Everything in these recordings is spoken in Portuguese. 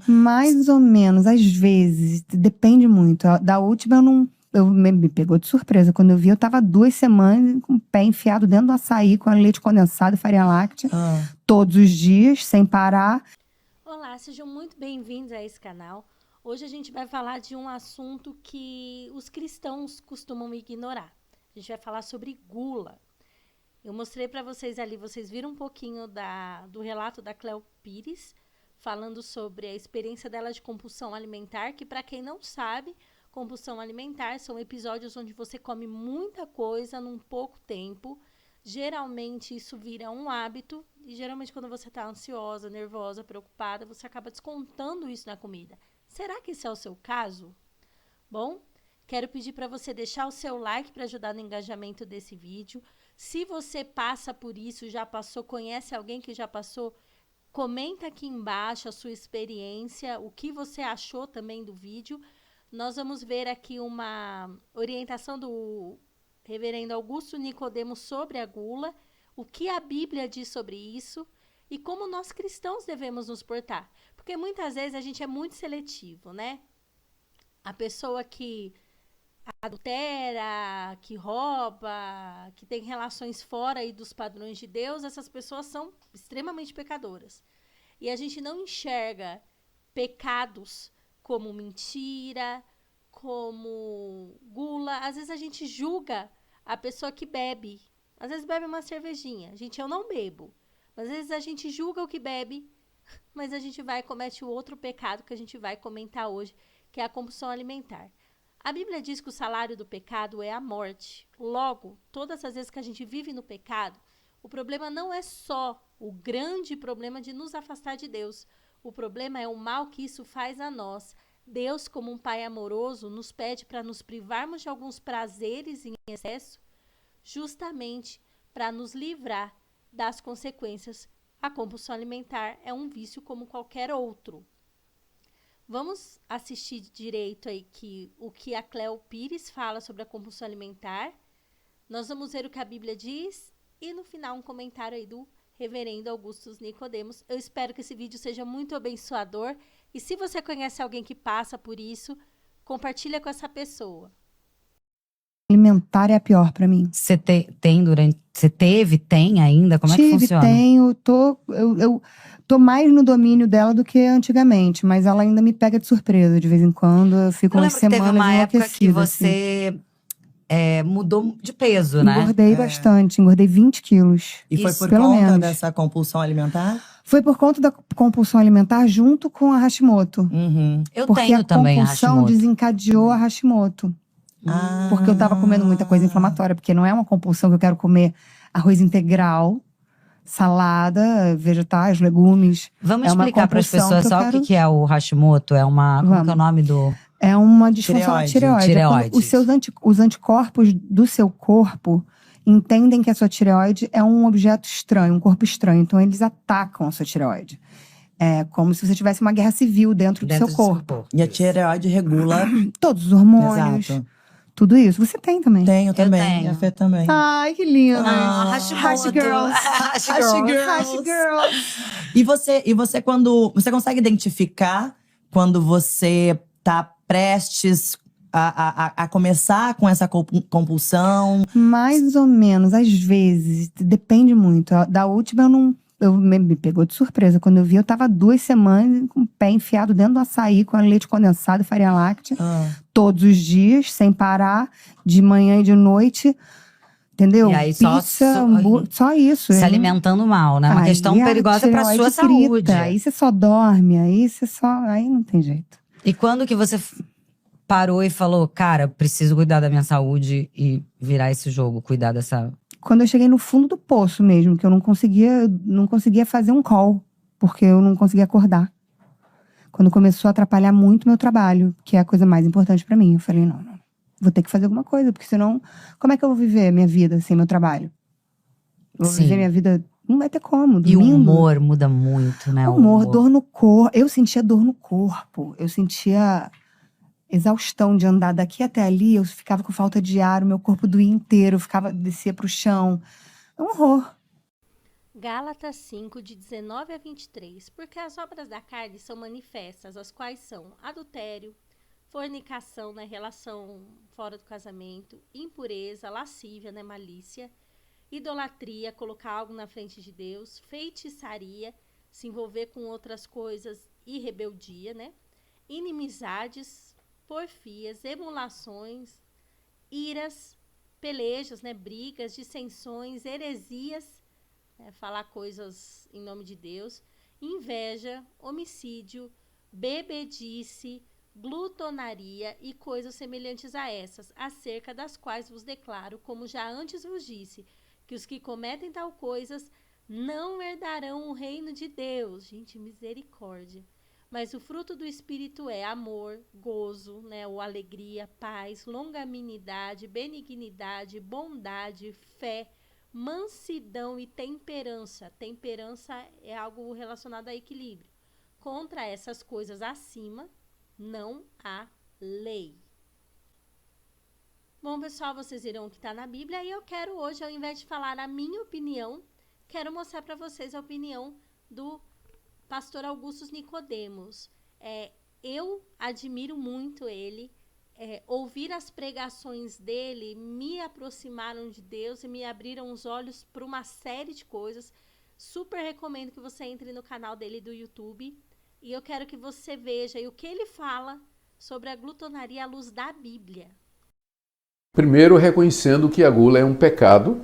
Mais ou menos, às vezes. Depende muito. Da última eu não. Me pegou de surpresa. Quando eu vi, eu tava 2 semanas com o pé enfiado dentro do açaí, com leite condensado e farinha láctea. Todos os dias, sem parar. Olá, sejam muito bem-vindos a esse canal. Hoje a gente vai falar de um assunto que os cristãos costumam ignorar. A gente vai falar sobre gula. Eu mostrei para vocês ali, vocês viram um pouquinho do relato da Cleo Pires, falando sobre a experiência dela de compulsão alimentar, que para quem não sabe, compulsão alimentar são episódios onde você come muita coisa num pouco tempo. Geralmente isso vira um hábito e geralmente quando você está ansiosa, nervosa, preocupada, você acaba descontando isso na comida. Será que esse é o seu caso? Bom, quero pedir para você deixar o seu like para ajudar no engajamento desse vídeo. Se você passa por isso, já passou, conhece alguém que já passou, comenta aqui embaixo a sua experiência, o que você achou também do vídeo. Nós vamos ver aqui uma orientação do reverendo Augusto Nicodemos sobre a gula, o que a Bíblia diz sobre isso e como nós cristãos devemos nos portar. Porque muitas vezes a gente é muito seletivo, né? A pessoa que adultera, que rouba, que tem relações fora aí dos padrões de Deus, essas pessoas são extremamente pecadoras. E a gente não enxerga pecados como mentira, como gula. Às vezes a gente julga a pessoa que bebe. Às vezes bebe uma cervejinha. Gente, eu não bebo. Mas às vezes a gente julga o que bebe, mas a gente vai e comete o outro pecado que a gente vai comentar hoje, que é a compulsão alimentar. A Bíblia diz que o salário do pecado é a morte. Logo, todas as vezes que a gente vive no pecado, o problema não é só o grande problema de nos afastar de Deus. O problema é o mal que isso faz a nós. Deus, como um pai amoroso, nos pede para nos privarmos de alguns prazeres em excesso, justamente para nos livrar das consequências. A compulsão alimentar é um vício como qualquer outro. Vamos assistir direito aí o que a Cleo Pires fala sobre a compulsão alimentar. Nós vamos ver o que a Bíblia diz e no final um comentário aí do reverendo Augusto Nicodemos. Eu espero que esse vídeo seja muito abençoador e se você conhece alguém que passa por isso, compartilha com essa pessoa. Alimentar é a pior pra mim. Você tem ainda? Como é que funciona? Tenho, eu tô mais no domínio dela do que antigamente, mas ela ainda me pega de surpresa de vez em quando. Eu fico Eu umas lembro que teve semanas uma época que enlouquecida, você mudou de peso, né? Engordei bastante, engordei 20 quilos. E foi Isso, por pelo conta menos. dessa compulsão alimentar? Foi por conta da compulsão alimentar junto com a Hashimoto. Eu Porque tenho também a a compulsão Hashimoto. desencadeou a Hashimoto. Porque eu tava comendo muita coisa inflamatória. Porque não é uma compulsão que eu quero comer arroz integral, salada, vegetais, legumes. Vamos É uma explicar para as compulsão pessoas que eu só o quero- que é o Hashimoto? É uma… Como que é o nome do… É uma disfunção da Tireoide. tireoide. É quando Tireoide. os anticorpos do seu corpo entendem que a sua tireoide é um objeto estranho, um corpo estranho. Então, eles atacam a sua tireoide. É como se você tivesse uma guerra civil dentro do seu corpo. E a tireoide regula. Todos os hormônios, Exato. tudo isso. Você tem também. Tenho também. tenho. E a Fê também. Ai, que lindo. Hashimoto. Hash Girls. Hash Hash Girls. Girls. Hash Girls. E você quando… Você consegue identificar quando você tá prestes a começar com essa compulsão? Mais ou menos, às vezes. Depende muito. Da última eu não… Me pegou de surpresa. Quando eu vi, eu tava 2 semanas com o pé enfiado dentro do açaí, com leite condensado e farinha láctea. Todos os dias, sem parar, de manhã e de noite. Entendeu? E aí Pizza, hambúrguer, só isso. Se alimentando mal, né? Uma Aí questão a perigosa para tireoide sua saúde. grita. Aí você só dorme, aí não tem jeito. E quando que você parou e falou, cara, preciso cuidar da minha saúde e virar esse jogo, cuidar dessa… Quando eu cheguei no fundo do poço mesmo, que eu não conseguia fazer um call, porque eu não conseguia acordar. Quando começou a atrapalhar muito meu trabalho, que é a coisa mais importante pra mim. Eu falei, não, vou ter que fazer alguma coisa, porque senão, como é que eu vou viver minha vida sem meu trabalho? Vou viver minha vida, não vai ter como, dormindo. E o humor muda muito, né? O humor, dor no corpo. Eu sentia dor no corpo, eu sentia exaustão de andar daqui até ali, eu ficava com falta de ar, o meu corpo doía inteiro, descia pro chão. É um horror. Gálatas 5, de 19 a 23. Porque as obras da carne são manifestas, as quais são adultério, fornicação, né, relação fora do casamento, impureza, lascívia, né, malícia, idolatria, colocar algo na frente de Deus, feitiçaria, se envolver com outras coisas e rebeldia, né, inimizades, porfias, emulações, iras, pelejas, né, brigas, dissensões, heresias, falar coisas em nome de Deus, inveja, homicídio, bebedice, glutonaria e coisas semelhantes a essas, acerca das quais vos declaro, como já antes vos disse, que os que cometem tal coisas não herdarão o reino de Deus. Gente, misericórdia. Mas o fruto do Espírito é amor, gozo, né, ou alegria, paz, longanimidade, benignidade, bondade, fé, mansidão e temperança. Temperança é algo relacionado a equilíbrio. Contra essas coisas acima, não há lei. Bom, pessoal, vocês viram o que está na Bíblia e eu quero hoje, ao invés de falar a minha opinião, quero mostrar para vocês a opinião do pastor Augusto Nicodemos. Eu admiro muito ele. Ouvir as pregações dele me aproximaram de Deus e me abriram os olhos para uma série de coisas. Super recomendo que você entre no canal dele do YouTube. E eu quero que você veja o que ele fala sobre a glutonaria à luz da Bíblia. Primeiro, reconhecendo que a gula é um pecado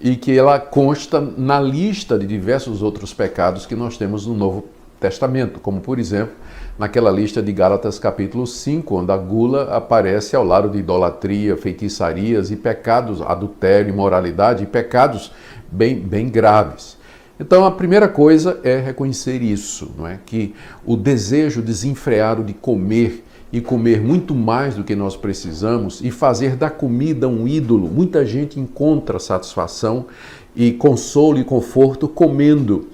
e que ela consta na lista de diversos outros pecados que nós temos no Novo Testamento, como, por exemplo, naquela lista de Gálatas capítulo 5, onde a gula aparece ao lado de idolatria, feitiçarias e pecados, adultério, imoralidade e pecados bem graves. Então, a primeira coisa é reconhecer isso, não é? Que o desejo desenfreado de comer e comer muito mais do que nós precisamos e fazer da comida um ídolo. Muita gente encontra satisfação e consolo e conforto comendo.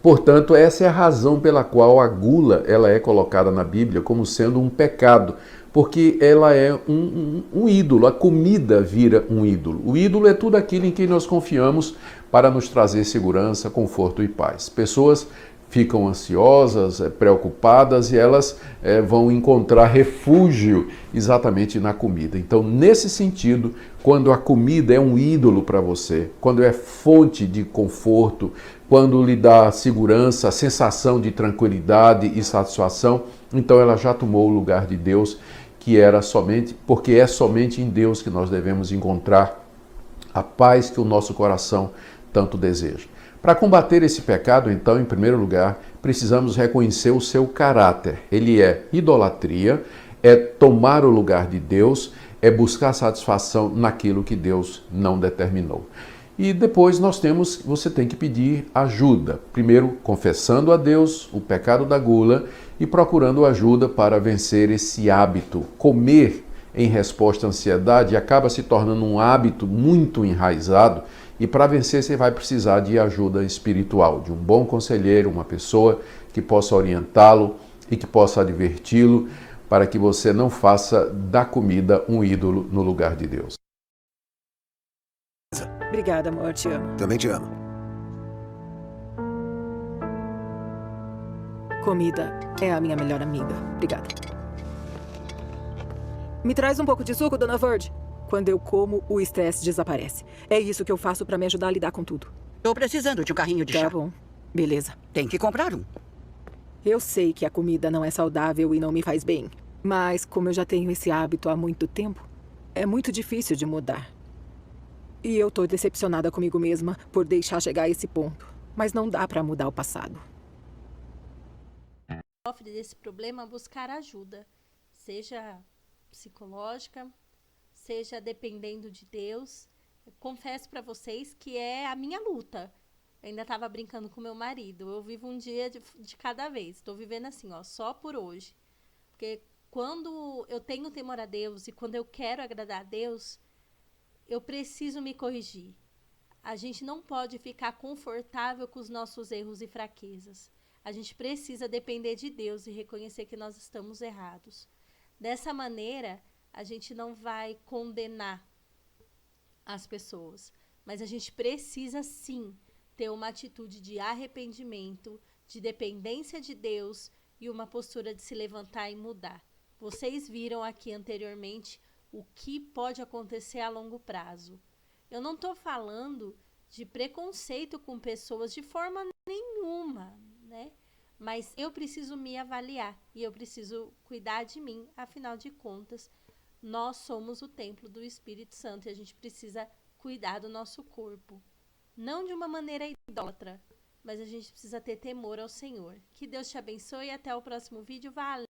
Portanto, essa é a razão pela qual a gula ela é colocada na Bíblia como sendo um pecado, porque ela é um ídolo, a comida vira um ídolo. O ídolo é tudo aquilo em que nós confiamos para nos trazer segurança, conforto e paz. Pessoas ficam ansiosas, preocupadas e elas vão encontrar refúgio exatamente na comida. Então, nesse sentido, quando a comida é um ídolo para você, quando é fonte de conforto, quando lhe dá segurança, sensação de tranquilidade e satisfação, então ela já tomou o lugar de Deus, que era somente, porque é somente em Deus que nós devemos encontrar a paz que o nosso coração tanto deseja. Para combater esse pecado, então, em primeiro lugar, precisamos reconhecer o seu caráter. Ele é idolatria, é tomar o lugar de Deus, é buscar satisfação naquilo que Deus não determinou. E depois você tem que pedir ajuda. Primeiro, confessando a Deus o pecado da gula e procurando ajuda para vencer esse hábito. Comer em resposta à ansiedade acaba se tornando um hábito muito enraizado e para vencer você vai precisar de ajuda espiritual, de um bom conselheiro, uma pessoa que possa orientá-lo e que possa adverti-lo para que você não faça da comida um ídolo no lugar de Deus. Obrigada, amor, te amo. Também te amo. Comida é a minha melhor amiga. Obrigada. Me traz um pouco de suco, Dona Verde. Quando eu como, o estresse desaparece. É isso que eu faço pra me ajudar a lidar com tudo. Tô precisando de um carrinho de chá. Tá bom. Beleza. Tem que comprar um. Eu sei que a comida não é saudável e não me faz bem. Mas, como eu já tenho esse hábito há muito tempo, é muito difícil de mudar. E eu tô decepcionada comigo mesma por deixar chegar a esse ponto. Mas não dá pra mudar o passado. Sofre desse problema, buscar ajuda. Seja psicológica, seja dependendo de Deus. Eu confesso para vocês que é a minha luta. Eu ainda estava brincando com meu marido. Eu vivo um dia de cada vez. Estou vivendo assim, ó, só por hoje. Porque quando eu tenho temor a Deus e quando eu quero agradar a Deus, eu preciso me corrigir. A gente não pode ficar confortável com os nossos erros e fraquezas. A gente precisa depender de Deus e reconhecer que nós estamos errados. Dessa maneira, a gente não vai condenar as pessoas, mas a gente precisa sim ter uma atitude de arrependimento, de dependência de Deus e uma postura de se levantar e mudar. Vocês viram aqui anteriormente o que pode acontecer a longo prazo. Eu não estou falando de preconceito com pessoas de forma nenhuma, né? Mas eu preciso me avaliar e eu preciso cuidar de mim. Afinal de contas, nós somos o templo do Espírito Santo e a gente precisa cuidar do nosso corpo. Não de uma maneira idólatra, mas a gente precisa ter temor ao Senhor. Que Deus te abençoe e até o próximo vídeo. Valeu!